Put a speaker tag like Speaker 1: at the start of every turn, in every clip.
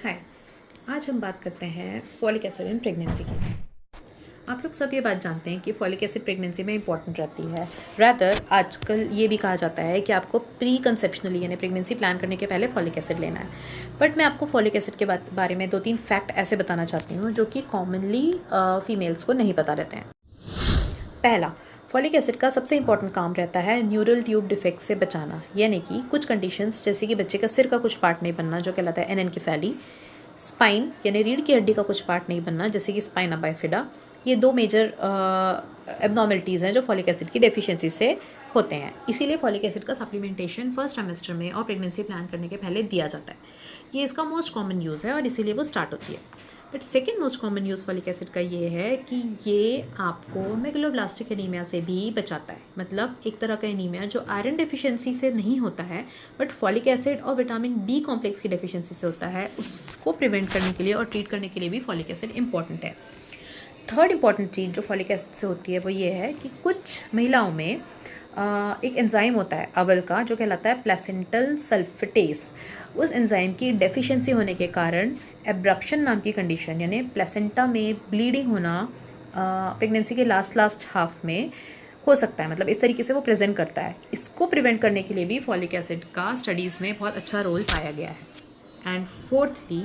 Speaker 1: हाय। आज हम बात करते हैं फॉलिक एसिड इन प्रेगनेंसी की। आप लोग सब ये बात जानते हैं कि फॉलिक एसिड प्रेगनेंसी में इंपॉर्टेंट रहती है। रैदर आजकल ये भी कहा जाता है कि आपको प्री कंसेप्शनली यानी प्रेगनेंसी प्लान करने के पहले फॉलिक एसिड लेना है। बट मैं आपको फॉलिक एसिड के बारे में 2-3 फैक्ट ऐसे बताना चाहती हूँ जो कि कॉमनली फीमेल्स को नहीं पता रहते हैं। पहला, फॉलिक एसिड का सबसे इंपॉर्टेंट काम रहता है न्यूरल ट्यूब डिफेक्ट से बचाना, यानी कि कुछ कंडीशंस जैसे कि बच्चे का सिर का कुछ पार्ट नहीं बनना जो कहलाता है एनेनकेफेली, स्पाइन यानी रीढ़ की हड्डी का कुछ पार्ट नहीं बनना जैसे कि स्पाइना बाइफिडा। ये 2 मेजर एबनॉर्मलिटीज़ हैं जो फॉलिक एसिड की डेफिशिएंसी से होते हैं। इसीलिए फॉलिक एसिड का सप्लीमेंटेशन फर्स्ट ट्राइमेस्टर में और प्रेगनेंसी प्लान करने के पहले दिया जाता है। ये इसका मोस्ट कॉमन यूज़ है और इसीलिए वो स्टार्ट होती है। But second most common use folic acid का ये है कि ये आपको मेगलोब्लास्टिक एनीमिया से भी बचाता है। मतलब एक तरह का एनीमिया जो आयरन डेफिशिएंसी से नहीं होता है बट फॉलिक एसिड और विटामिन बी कॉम्प्लेक्स की डेफिशिएंसी से होता है, उसको प्रिवेंट करने के लिए और ट्रीट करने के लिए भी फॉलिक एसिड इंपॉर्टेंट है। थर्ड इंपॉर्टेंट चीज़ जो फॉलिक एसिड से होती है वो ये है कि कुछ महिलाओं में एक एंजाइम होता है अवल का जो कहलाता है प्लेसेंटल सल्फेटेस। उस एंजाइम की डेफिशिएंसी होने के कारण एब्रप्शन नाम की कंडीशन यानी प्लेसेंटा में ब्लीडिंग होना प्रेगनेंसी के लास्ट हाफ में हो सकता है। मतलब इस तरीके से वो प्रेजेंट करता है। इसको प्रिवेंट करने के लिए भी फॉलिक एसिड का स्टडीज़ में बहुत अच्छा रोल पाया गया है। And fourthly,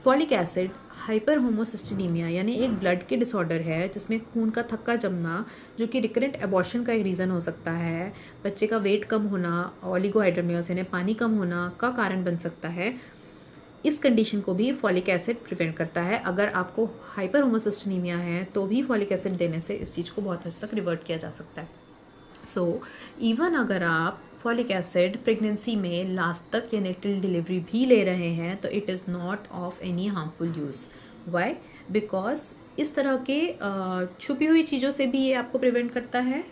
Speaker 1: folic acid hyper homocysteinemia यानी एक ब्लड के डिसऑर्डर है जिसमें खून का थक्का जमना जो कि रिकरेंट एबॉर्शन का एक रीज़न हो सकता है, बच्चे का वेट कम होना, ओलिगोहाइड्रोमियोसिस यानी पानी कम होना का कारण बन सकता है। इस कंडीशन को भी फॉलिक एसिड प्रिवेंट करता है। अगर आपको हाइपर होमोसिस्टिनीमिया है तो भी फॉलिक एसिड देने से इस चीज़ को बहुत हद तक रिवर्ट किया जा सकता है। सो इवन अगर आप फॉलिक एसिड प्रेगनेंसी में लास्ट तक यानी टिल डिलीवरी भी ले रहे हैं तो it is not of any harmful use. Why? Because इस तरह के छुपी हुई चीज़ों से भी ये आपको प्रिवेंट करता है।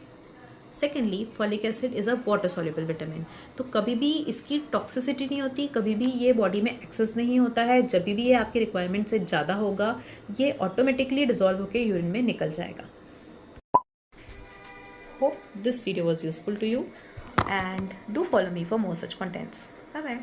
Speaker 1: Secondly, folic acid is a water soluble vitamin, तो कभी भी इसकी टॉक्सिसिटी नहीं होती, कभी भी ये बॉडी में एक्सेस नहीं होता है। जब भी ये आपकी रिक्वायरमेंट से ज़्यादा होगा ये ऑटोमेटिकली डिजॉल्व होकर यूरिन में निकल जाएगा। Hope this video was useful to you and do follow me for more such contents. Bye bye.